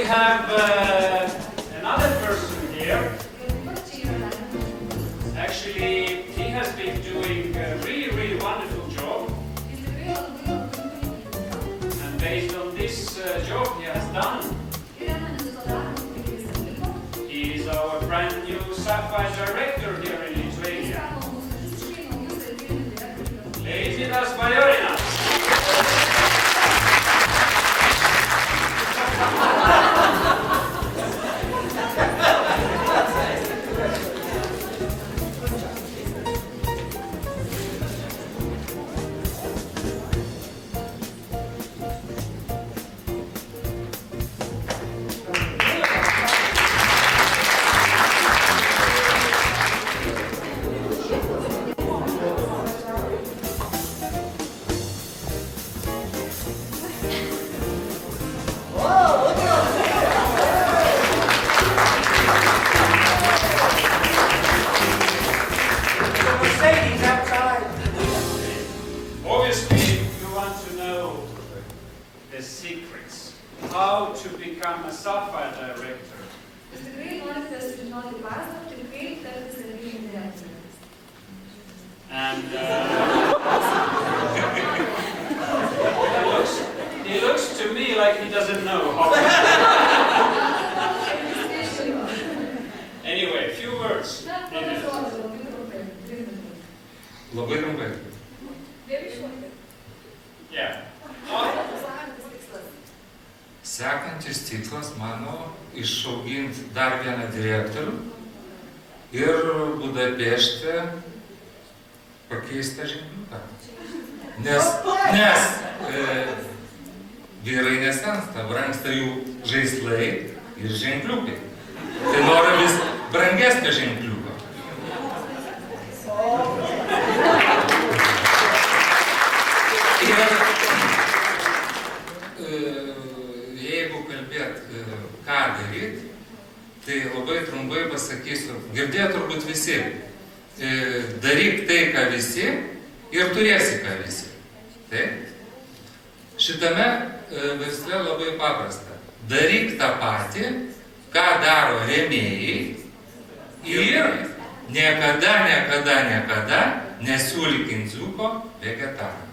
we have another person here. Actually, he has been doing a really wonderful job. And based on this job he has done, he is our brand new Sapphire Director here in Lithuania. Leonidas Bajorinas. Secrets. How to become a Sapphire Director. And he looks to me like he doesn't know how. Anyway, few words. Yeah. Sekantis tikslas mano išauginti dar vieną direktorių ir Budapešte pakeisti ženkliuką. Nes vyrai nesensta, brangsta jų žaislai ir ženkliukai. Tai noriu vis brangesnio ženkliuko. Jeigu kalbėt, ką daryti, tai labai trumpai pasakysiu, girdėt turbūt visi, daryk tai, ką visi ir turėsi, ką visi. Taip? Šitame versle labai paprasta. Daryk tą patį, ką daro rėmėjai ir niekada nesiūlyk indziuko vegetaram.